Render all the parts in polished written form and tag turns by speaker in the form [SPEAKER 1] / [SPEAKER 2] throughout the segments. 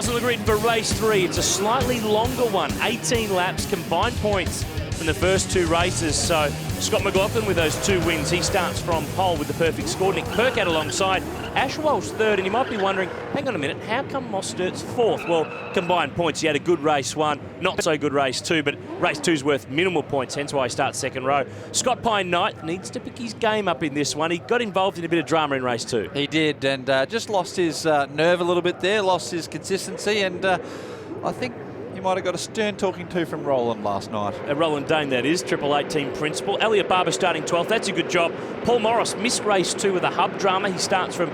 [SPEAKER 1] Cars on the grid for race 3. It's a slightly longer one, 18 laps, combined points from the first 2 races. So Scott McLaughlin with those 2 wins. He starts from pole with the perfect score. Nick Percat alongside. Ash Walsh 3rd, and you might be wondering, hang on a minute, how come Mostert's 4th? Well, combined points, he had a good race 1, not so good race 2, but race 2's worth minimal points, hence why he starts 2nd row. Scott Pine Knight needs to pick his game up in this one. He got involved in a bit of drama in race 2.
[SPEAKER 2] He did, and just lost his nerve a little bit there, lost his consistency, and I think you might have got a stern talking to from Roland last night.
[SPEAKER 1] Roland Dane, that is, Triple 8 team principal. Elliot Barber starting 12th, that's a good job. Paul Morris missed race 2 with a hub drama. He starts from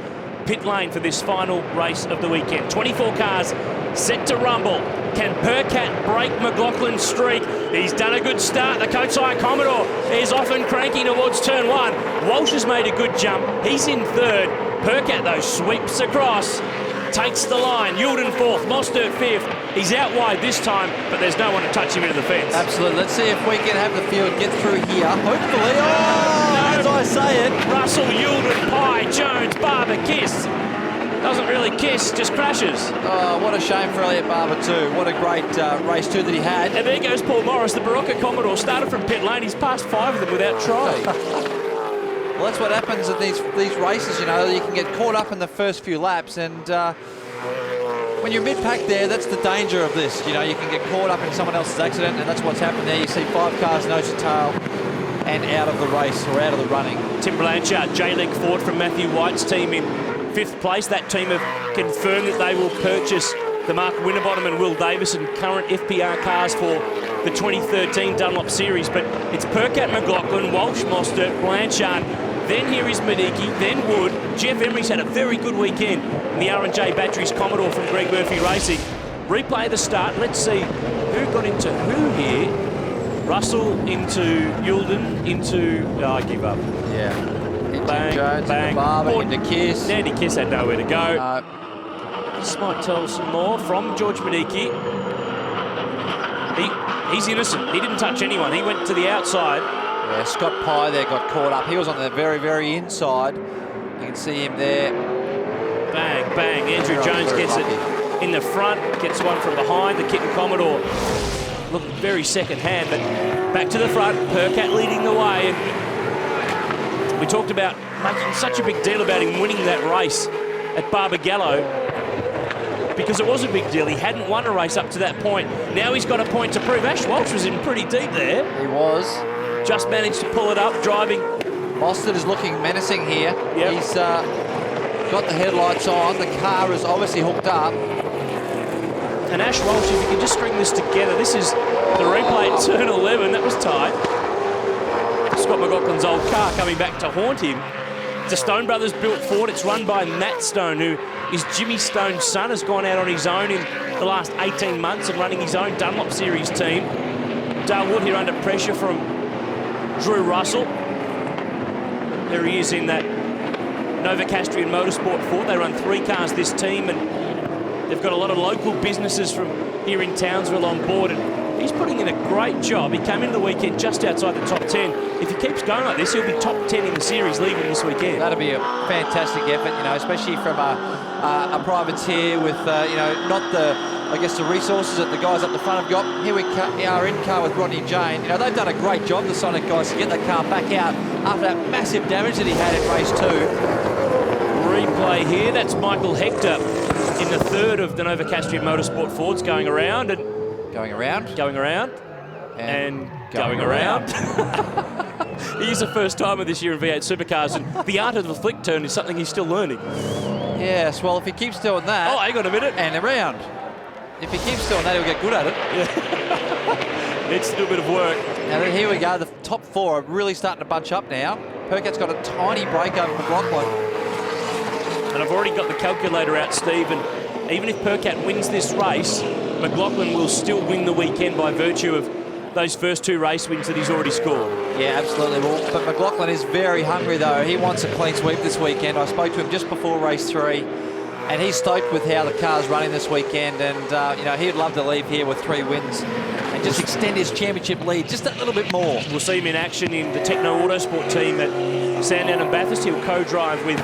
[SPEAKER 1] pit lane for this final race of the weekend. 24 cars set to rumble. Can Percat break McLaughlin's streak? He's done a good start. The Coates Iron Commodore is often cranky towards turn 1. Walsh has made a good jump. He's in 3rd. Percat, though, sweeps across. Takes the line. Yulden 4th. Mostert 5th. He's out wide this time, but there's no one to touch him into the fence.
[SPEAKER 2] Absolutely. Let's see if we can have the field get through here. Hopefully. Oh, as I say it.
[SPEAKER 1] Russell, Yulden, Pye, Jones, Barber, kiss. Doesn't really kiss, just crashes.
[SPEAKER 2] Oh, what a shame for Elliot Barber too. What a great race 2 that he had.
[SPEAKER 1] And there goes Paul Morris, the Barocca Commodore. Started from pit lane. He's passed 5 of them without trying.
[SPEAKER 2] Well, that's what happens in these races, you know. You can get caught up in the first few laps, and when you're mid-pack there, that's the danger of this. You know, you can get caught up in someone else's accident, and that's what's happened there. You see 5 cars nose to tail and out of the race, or out of the running.
[SPEAKER 1] Tim Blanchard, J-Leg Ford from Matthew White's team in 5th place. That team have confirmed that they will purchase the Mark Winterbottom and Will Davison current FPR cars for the 2013 Dunlop Series. But it's Percat, McLaughlin, Walsh, Mostert, Blanchard. Then here is Mediki, then Wood. Jeff Emery's had a very good weekend in the R&J Batteries Commodore from Greg Murphy Racing. Replay the start. Let's see who got into who here. Russell into Yulden, into... Oh, I give up.
[SPEAKER 2] Yeah. Into
[SPEAKER 1] Bang,
[SPEAKER 2] Jones,
[SPEAKER 1] bang.
[SPEAKER 2] into Barber, into Kiss.
[SPEAKER 1] Andy Kiss had nowhere to go. This might tell some more from George Mediki. He's innocent. He didn't touch anyone. He went to the outside.
[SPEAKER 2] Yeah, Scott Pye there got caught up. He was on the very, very inside. You can see him there.
[SPEAKER 1] Bang, bang. Andrew Jones gets it in the front, gets one from behind. The Kitten Commodore looking very second-hand, but back to the front. Percat leading the way. And we talked about making such a big deal about him winning that race at Barbagallo because it was a big deal. He hadn't won a race up to that point. Now he's got a point to prove. Ash Walsh was in pretty deep there.
[SPEAKER 2] He was.
[SPEAKER 1] Just managed to pull it up, driving.
[SPEAKER 2] Mostert is looking menacing here.
[SPEAKER 1] Yep.
[SPEAKER 2] He's got the headlights on. The car is obviously hooked up.
[SPEAKER 1] And Ash Walsh, if you can just string this together, this is the replay at turn 11. That was tight. Scott McLaughlin's old car coming back to haunt him. It's a Stone Brothers built Ford. It's run by Matt Stone, who is Jimmy Stone's son, has gone out on his own in the last 18 months and running his own Dunlop Series team. Dale Wood here under pressure from Drew Russell. There he is in that Novocastrian Motorsport Ford. They run 3 cars, this team, and they've got a lot of local businesses from here in Townsville on board, and he's putting in a great job. He came into the weekend just outside the top 10. If he keeps going like this, he'll be top 10 in the series leaving this weekend.
[SPEAKER 2] That'll be a fantastic effort, you know, especially from a privateer with, you know, not the, I guess, the resources that the guys up the front have got. Here we are in car with Rodney Jane. You know, they've done a great job, the Sonic guys, to get the car back out after that massive damage that he had in race 2.
[SPEAKER 1] Replay here. That's Michael Hector in the 3rd of the Novocastrian Motorsport Fords going around and
[SPEAKER 2] going around
[SPEAKER 1] and going around. He's the first timer this year in V8 Supercars, and the art of the flick turn is something he's still learning.
[SPEAKER 2] Yes, well, if he keeps doing that...
[SPEAKER 1] Oh, hang on a minute.
[SPEAKER 2] And around. If he keeps doing that, he'll get good at it.
[SPEAKER 1] Yeah. Needs to do a bit of work.
[SPEAKER 2] Now, here we go. The top 4 are really starting to bunch up now. Percat's got a tiny break over McLaughlin.
[SPEAKER 1] And I've already got the calculator out, Steve, and even if Percat wins this race, McLaughlin will still win the weekend by virtue of those first 2 race wins that he's already scored.
[SPEAKER 2] Yeah, absolutely. Well, but McLaughlin is very hungry, though. He wants a clean sweep this weekend. I spoke to him just before race 3, and he's stoked with how the car's running this weekend, and, you know, he'd love to leave here with 3 wins and just extend his championship lead just a little bit more.
[SPEAKER 1] We'll see him in action in the Techno Autosport team at Sandown and Bathurst. He'll co-drive with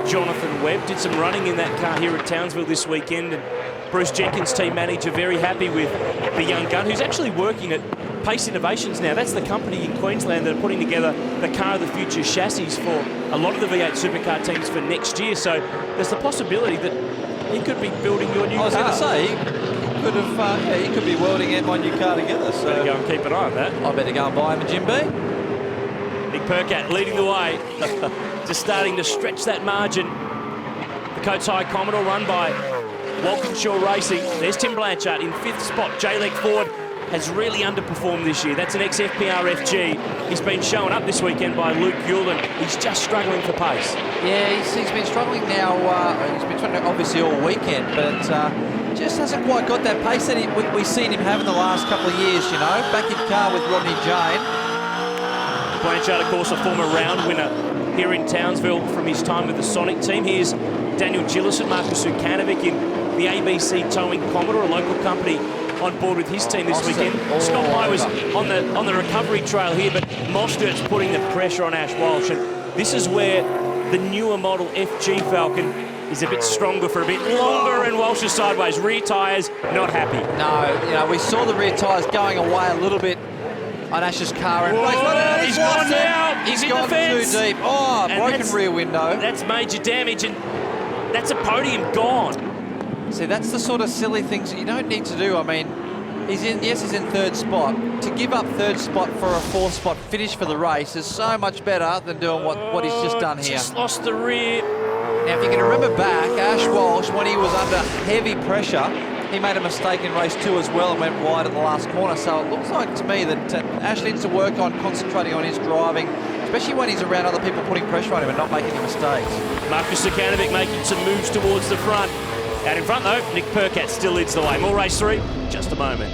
[SPEAKER 1] Jonathan Webb. Did some running in that car here at Townsville this weekend, and Bruce Jenkins, team manager, very happy with the young gun, who's actually working at Pace Innovations now. That's the company in Queensland that are putting together the car of the future chassis for a lot of the V8 supercar teams for next year. So there's the possibility that he could be building your new car.
[SPEAKER 2] I was going to say, he could have, he could be welding and my new car together. So
[SPEAKER 1] better go and keep an eye on that.
[SPEAKER 2] I better go and buy him a Jim B.
[SPEAKER 1] Nick Percat leading the way, just starting to stretch that margin. The Coates High Commodore run by Walkinshaw Racing. There's Tim Blanchard in 5th spot. J-Leg Ford has really underperformed this year. That's an ex-FPR FG. He's been shown up this weekend by Luke Hewlin. He's just struggling for pace.
[SPEAKER 2] Yeah, he's been struggling now. He's been struggling obviously all weekend, but just hasn't quite got that pace that we've seen him have in the last couple of years, you know. Back in car with Rodney Jane.
[SPEAKER 1] Blanchard, of course, a former round winner here in Townsville from his time with the Sonic team. Here's Daniel Gillison, Marcus Sukanovic in the ABC Towing Commodore, a local company, on board with his team this weekend. Scott Pye was on the recovery trail here, but Mostert's putting the pressure on Ash Walsh, and this is where the newer model FG Falcon is a bit stronger for a bit longer, and Walsh is sideways. Rear tyres, not happy.
[SPEAKER 2] No, you know, we saw the rear tyres going away a little bit on Ash's car. And
[SPEAKER 1] he's gone now. He's in the fence.
[SPEAKER 2] Too deep. Oh, and broken rear window.
[SPEAKER 1] That's major damage, and that's a podium gone.
[SPEAKER 2] See, that's the sort of silly things that you don't need to do. I mean, he's in 3rd spot. To give up 3rd spot for a 4th spot finish for the race is so much better than doing what he's just done here.
[SPEAKER 1] Just lost the rear.
[SPEAKER 2] Now, if you can remember back, Ash Walsh, when he was under heavy pressure, he made a mistake in race 2 as well and went wide at the last corner. So it looks like to me that Ash needs to work on concentrating on his driving, especially when he's around other people putting pressure on him and not making any mistakes.
[SPEAKER 1] Marcus Sukanovic making some moves towards the front. Out in front, though, Nick Percat still leads the way. More race 3, just a moment.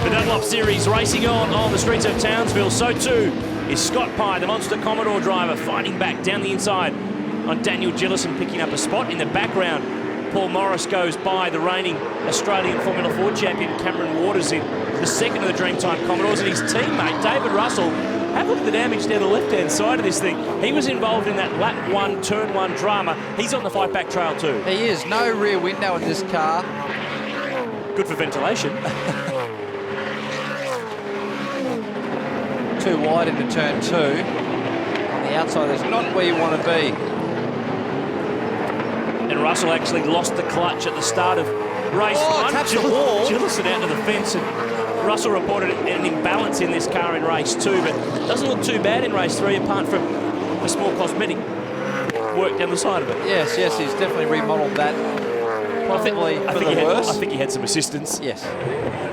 [SPEAKER 1] The Dunlop Series racing on the streets of Townsville. So too is Scott Pye, the Monster Commodore driver, fighting back down the inside on Daniel Gillison, picking up a spot in the background. Paul Morris goes by the reigning Australian Formula 4 champion Cameron Waters in the second of the Dreamtime Commodores, and his teammate David Russell. Have a look at the damage down the left-hand side of this thing. He was involved in that lap 1, turn 1 drama. He's on the fight back trail too.
[SPEAKER 2] He is. No rear window in this car.
[SPEAKER 1] Good for ventilation.
[SPEAKER 2] Too wide into turn 2. On the outside, that's not where you want to be.
[SPEAKER 1] And Russell actually lost the clutch at the start of race 1.
[SPEAKER 2] Taps the wall.
[SPEAKER 1] Gillison out to the fence, and Russell reported an imbalance in this car in race 2, but doesn't look too bad in race 3, apart from the small cosmetic work down the side of it.
[SPEAKER 2] Yes, he's definitely remodeled that. Possibly for the worse.
[SPEAKER 1] I think he had some assistance.
[SPEAKER 2] Yes.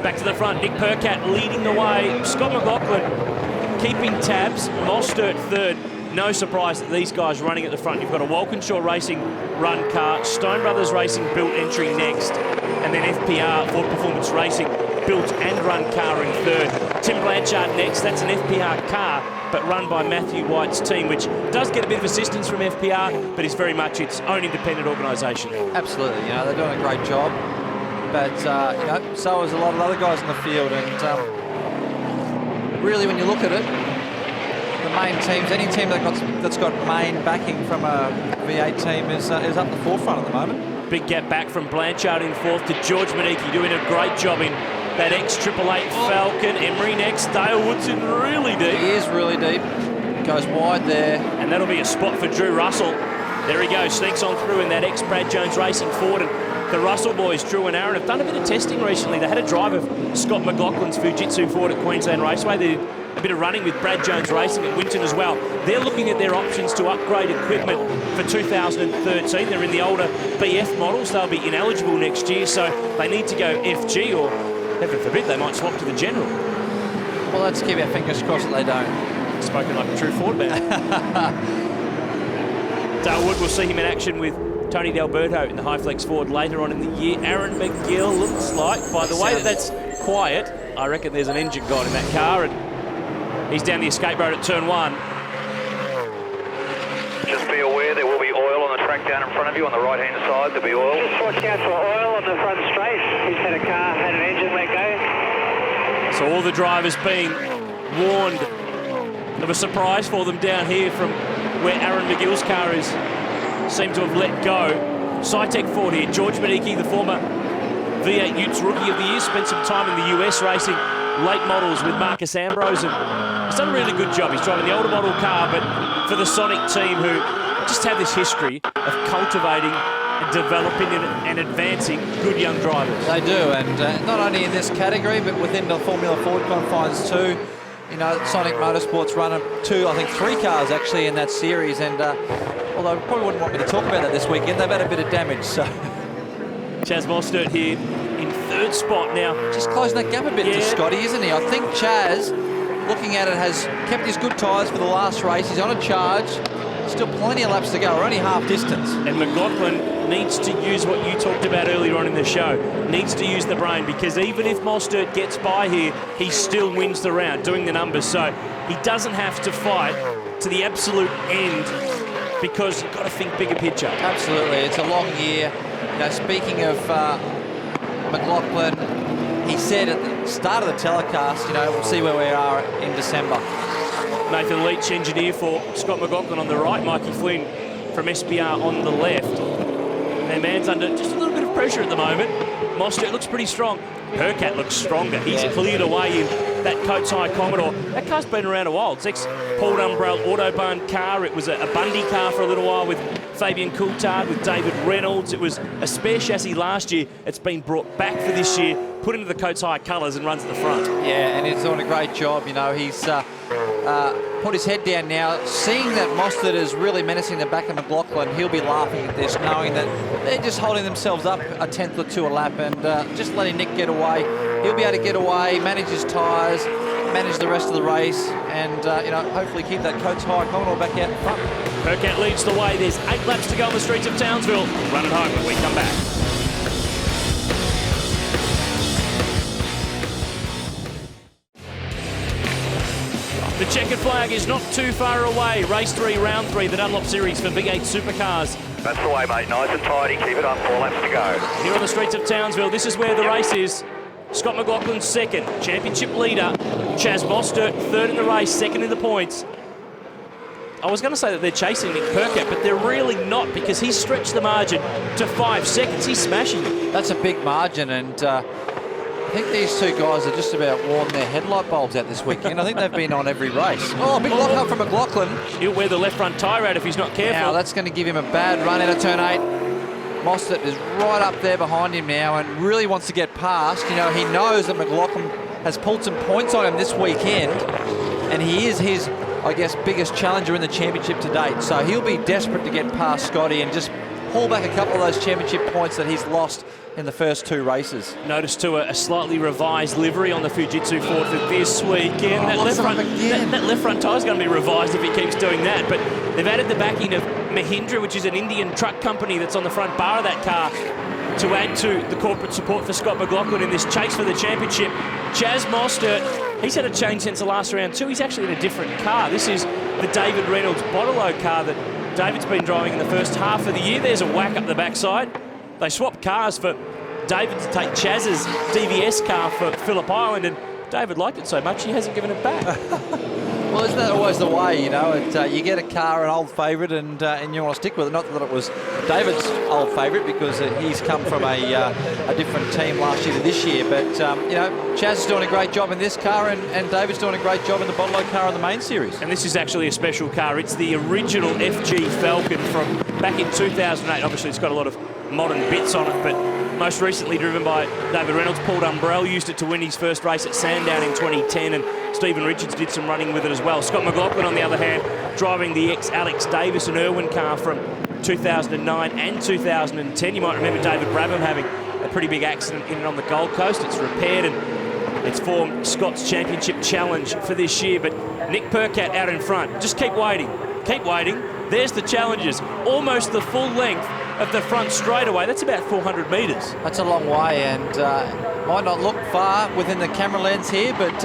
[SPEAKER 1] Back to the front, Nick Percat leading the way. Scott McLaughlin keeping tabs. Mostert 3rd. No surprise that these guys running at the front. You've got a Walkinshaw Racing run car, Stone Brothers Racing built entry next, and then FPR, Ford Performance Racing, built and run car in 3rd. Tim Blanchard next. That's an FPR car, but run by Matthew White's team, which does get a bit of assistance from FPR, but is very much its own independent organisation.
[SPEAKER 2] Absolutely. You know, they're doing a great job, but you know, so is a lot of other guys in the field, and really, when you look at it, the main teams, any team that's got main backing from a V8 team is up the forefront at the moment.
[SPEAKER 1] Big gap back from Blanchard in 4th to George Maniki, doing a great job in that ex-888 Falcon. Emery next, Dale Woodson really deep.
[SPEAKER 2] He is really deep. Goes wide there.
[SPEAKER 1] And that'll be a spot for Drew Russell. There he goes, sneaks on through in that ex-Brad Jones Racing Ford. And the Russell boys, Drew and Aaron, have done a bit of testing recently. They had a drive of Scott McLaughlin's Fujitsu Ford at Queensland Raceway. They did a bit of running with Brad Jones Racing at Winton as well. They're looking at their options to upgrade equipment for 2013. They're in the older BF models. They'll be ineligible next year, so they need to go FG, or heaven forbid, they might swap to the General.
[SPEAKER 2] Well, let's keep our fingers crossed that they don't.
[SPEAKER 1] Spoken like a true Ford man. Dale Wood, will see him in action with Tony D'Alberto in the Highflex Ford later on in the year. Aaron McGill looks like, by the way that's quiet, I reckon there's an engine gone in that car, and he's down the escape road at turn 1.
[SPEAKER 3] Just be aware there will be oil on the track down in front of you on the right-hand side. There'll be oil.
[SPEAKER 4] Just watch out for oil on the front straight. He's had a car, had an engine let go.
[SPEAKER 1] So all the drivers being warned of a surprise for them down here from where Aaron McGill's car is, seemed to have let go. Cytec Ford here. George Medicki, the former V8 Utes Rookie of the Year, spent some time in the US racing late models with Marcus Ambrose, and he's done a really good job. He's driving the older model car, but for the Sonic team, who just have this history of cultivating and developing and advancing good young drivers.
[SPEAKER 2] They do, and not only in this category, but within the Formula Ford confines too. You know, Sonic Motorsport's run I think three cars actually in that series, and although probably wouldn't want me to talk about that this weekend, they've had a bit of damage, so.
[SPEAKER 1] Chaz Mostert here in third spot now.
[SPEAKER 2] Just closing that gap a bit to Scotty, isn't he? I think Chaz, looking at it, has kept his good tyres for the last race. He's on a charge. Still plenty of laps to go. We're only half distance.
[SPEAKER 1] And McLaughlin needs to use what you talked about earlier on in the show. Needs to use the brain, because even if Mostert gets by here, he still wins the round, doing the numbers. So he doesn't have to fight to the absolute end, because you've got to think bigger picture.
[SPEAKER 2] Absolutely. It's a long year. You know, speaking of McLaughlin, he said at the start of the telecast, you know, we'll see where we are in December.
[SPEAKER 1] Nathan Leach, engineer for Scott McLaughlin on the right, Mikey Flynn from SBR on the left. Their man's under just a little bit of pressure at the moment. Mostert looks pretty strong. Percat looks stronger. He's cleared away in that Coates High Commodore. That car's been around a while. It's ex-Paul Dumbrell Autobahn car. It was a Bundy car for a little while with Fabian Coulthard, with David Reynolds. It was a spare chassis last year. It's been brought back for this year, put into the Coates High colours, and runs at the front. Yeah,
[SPEAKER 2] and he's doing a great job. You know, he's put his head down now. Seeing that Mostert is really menacing the back of McLaughlin, he'll be laughing at this, knowing that they're just holding themselves up a tenth or two a lap, and just letting Nick get away. He'll be able to get away, manage his tyres, manage the rest of the race, and you know, hopefully keep that Coates High Commodore back out in front.
[SPEAKER 1] Percat leads the way. There's 8 laps to go on the streets of Townsville. Run it home when we come back. The checkered flag is not too far away. Race 3, round 3, the Dunlop Series for V8 Supercars.
[SPEAKER 3] That's the way, mate. Nice and tidy. Keep it up. 4 laps to go.
[SPEAKER 1] Here on the streets of Townsville, this is where the race is. Scott McLaughlin second, championship leader. Chaz Mostert third in the race, second in the points. I was going to say that they're chasing Nick Percat, but they're really not, because he's stretched the margin to 5 seconds. He's smashing it.
[SPEAKER 2] That's a big margin, and I think these two guys are just about worn their headlight bulbs out this weekend. I think they've been on every race. Oh, big lock up from McLaughlin.
[SPEAKER 1] He'll wear the left front tyre out if he's not careful.
[SPEAKER 2] Now, that's going to give him a bad run into turn 8. Mostert is right up there behind him now and really wants to get past. You know, he knows that McLaughlin has pulled some points on him this weekend, and he is his, I guess, biggest challenger in the championship to date. So he'll be desperate to get past Scotty and just pull back a couple of those championship points that he's lost in the first 2 races.
[SPEAKER 1] Notice too a slightly revised livery on the Fujitsu Ford for this weekend. That left front tyre is going to be revised if he keeps doing that. But they've added the backing of Mahindra, which is an Indian truck company that's on the front bar of that car, to add to the corporate support for Scott McLaughlin in this chase for the championship. Chaz Mostert, he's had a change since the last round too. He's actually in a different car. This is the David Reynolds Botolo car that David's been driving in the first half of the year. There's a whack up the backside. They swapped cars for David to take Chaz's DVS car for Phillip Island, and David liked it so much he hasn't given it back.
[SPEAKER 2] Well, isn't that always the way, you know? You get a car, an old favourite, and you want to stick with it. Not that it was David's old favourite, because he's come from a different team last year to this year. But, you know, Chaz is doing a great job in this car, and David's doing a great job in the Botolo car in the main series.
[SPEAKER 1] And this is actually a special car. It's the original FG Falcon from back in 2008. Obviously, it's got a lot of modern bits on it, but most recently driven by David Reynolds. Paul Dumbrell used it to win his first race at Sandown in 2010, and Stephen Richards did some running with it as well. Scott McLaughlin, on the other hand, driving the ex-Alex Davis and Irwin car from 2009 and 2010. You might remember David Brabham having a pretty big accident in and on the Gold Coast. It's repaired, and it's formed Scott's championship challenge for this year. But Nick Percat out in front. Just keep waiting. Keep waiting. There's the challenges. Almost the full length of the front straightaway. That's about 400 metres.
[SPEAKER 2] That's a long way, and might not look far within the camera lens here, but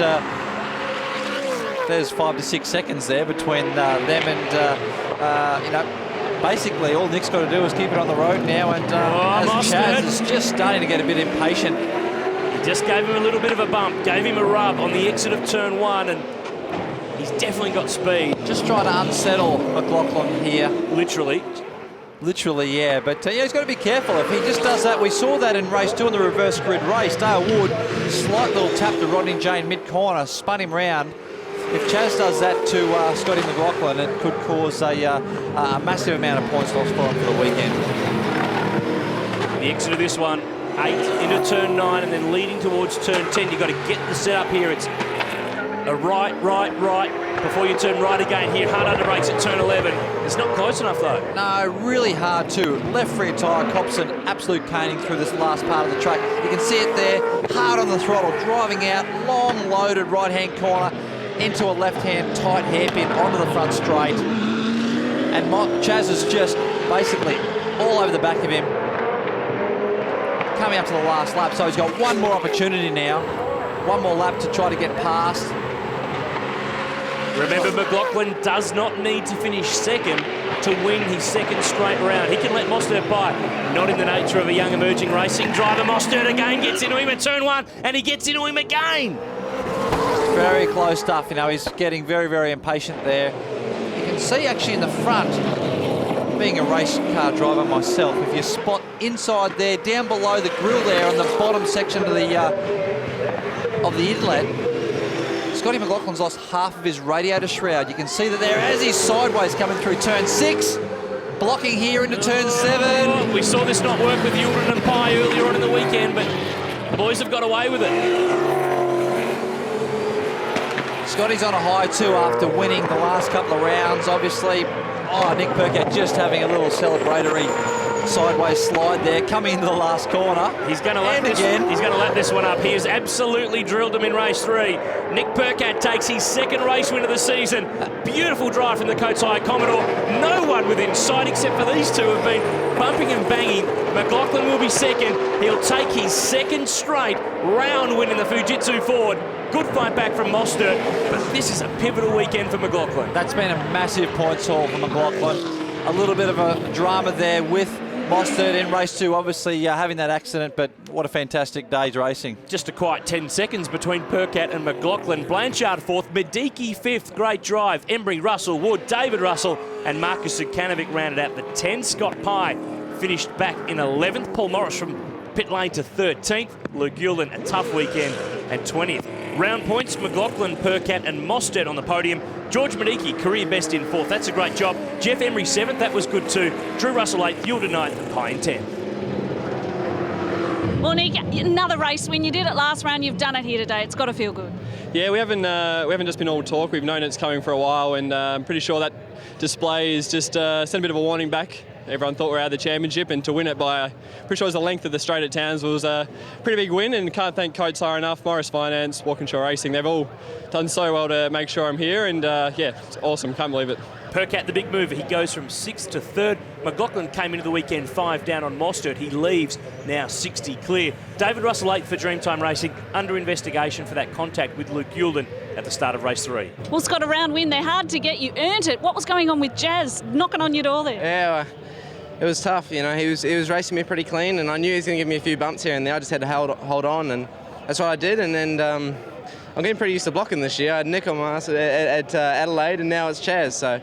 [SPEAKER 2] there's 5 to 6 seconds there between them and, you know, basically all Nick's got to do is keep it on the road now, and as Chaz is just starting to get a bit impatient.
[SPEAKER 1] He just gave him a little bit of a bump, gave him a rub on the exit of turn 1, and he He's definitely got speed.
[SPEAKER 2] Just trying to unsettle McLaughlin here.
[SPEAKER 1] Literally.
[SPEAKER 2] Literally, yeah. But yeah, he's got to be careful. If he just does that, we saw that in race 2 in the reverse grid race. Dale Wood, slight little tap to Rodney Jane mid-corner, spun him round. If Chaz does that to Scotty McLaughlin, it could cause a massive amount of points lost for him for the weekend.
[SPEAKER 1] The exit of this one, 8 into turn 9 and then leading towards turn 10. You've got to get the setup here. It's a right, before you turn right again here. Hard under brakes at turn 11. It's not close enough though.
[SPEAKER 2] No, really hard too. Left rear tyre, Copson, absolute caning through this last part of the track. You can see it there, hard on the throttle, driving out, long loaded right-hand corner into a left-hand tight hairpin onto the front straight. And Chaz is just basically all over the back of him, coming up to the last lap. So he's got one more opportunity now, one more lap to try to get past.
[SPEAKER 1] Remember, McLaughlin does not need to finish second to win his second straight round. He can let Mostert by. Not in the nature of a young emerging racing driver. Mostert again gets into him at turn 1, and he gets into him again.
[SPEAKER 2] Very close stuff, you know, he's getting very, very impatient there. You can see actually in the front, being a race car driver myself, if you spot inside there, down below the grille there on the bottom section of the inlet, Scotty McLaughlin's lost half of his radiator shroud. You can see that there as he's sideways coming through turn 6, blocking here into turn 7.
[SPEAKER 1] We saw this not work with Yulden and Pye earlier on in the weekend, but the boys have got away with it.
[SPEAKER 2] Scotty's on a high too after winning the last couple of rounds, obviously. Oh, Nick Percat just having a little celebratory sideways slide there, coming into the last corner.
[SPEAKER 1] He's going to lap this one up. He has absolutely drilled him in race 3. Nick Percat takes his second race win of the season. Beautiful drive from the Kotai Commodore. No one within sight except for these two have been bumping and banging. McLaughlin will be second. He'll take his second straight round win in the Fujitsu Ford. Good fight back from Mostert, but this is a pivotal weekend for McLaughlin.
[SPEAKER 2] That's been a massive points haul for McLaughlin. A little bit of a drama there with Mostert in race 2, obviously having that accident, but what a fantastic day's racing.
[SPEAKER 1] Just a quiet 10 seconds between Percat and McLaughlin. Blanchard 4th, Mediki 5th, great drive. Embry, Russell, Wood, David Russell, and Marcus Zukanovic rounded out the 10. Scott Pye finished back in 11th. Paul Morris from pit lane to 13th. Luke Yulden, a tough weekend, and 20th. Round points, McLaughlin, Percat and Mostert on the podium. George Mediki, career best in 4th. That's a great job. Jeff Emery 7th. That was good too. Drew Russell 8th, Yulden 9th, and Pye in 10th.
[SPEAKER 5] Well, Nick, another race. When you did it last round, you've done it here today. It's got to feel good.
[SPEAKER 6] Yeah, we haven't just been all talk. We've known it's coming for a while, and I'm pretty sure that display is just sent a bit of a warning back. Everyone thought we were out of the championship, and to win it by, pretty sure it was the length of the straight at Townsville, was a pretty big win, and can't thank Coates Hire enough, Morris Finance, Walkinshaw Racing. They've all done so well to make sure I'm here, and yeah, it's awesome. Can't believe it.
[SPEAKER 1] Percat, the big mover, he goes from 6th to 3rd. McLaughlin came into the weekend 5 down on Mostert. He leaves now 60 clear. David Russell 8th for Dreamtime Racing, under investigation for that contact with Luke Yulden at the start of race 3.
[SPEAKER 5] Well, Scott, a round win. They're hard to get. You earned it. What was going on with Jazz knocking on your door there?
[SPEAKER 7] Yeah, it was tough. You know, he was racing me pretty clean, and I knew he was going to give me a few bumps here and there. I just had to hold on, and that's what I did. And then I'm getting pretty used to blocking this year. I had Nick on my ass at Adelaide, and now it's Chaz. So,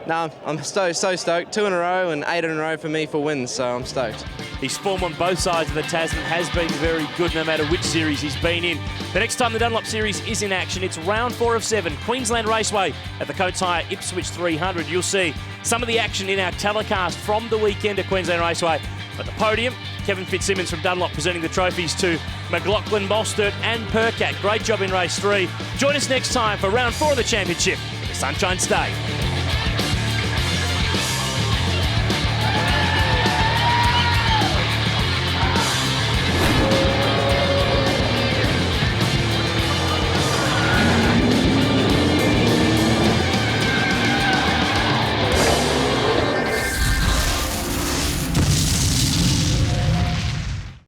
[SPEAKER 7] no, I'm so stoked. 2 in a row and 8 in a row for me for wins, so I'm stoked.
[SPEAKER 1] His form on both sides of the Tasman has been very good no matter which series he's been in. The next time the Dunlop Series is in action, it's round 4 of 7, Queensland Raceway at the Coates Hire Ipswich 300. You'll see some of the action in our telecast from the weekend at Queensland Raceway. At the podium, Kevin Fitzsimmons from Dunlop presenting the trophies to McLaughlin, Mostert and Percat. Great job in race 3. Join us next time for round 4 of the championship, the Sunshine State.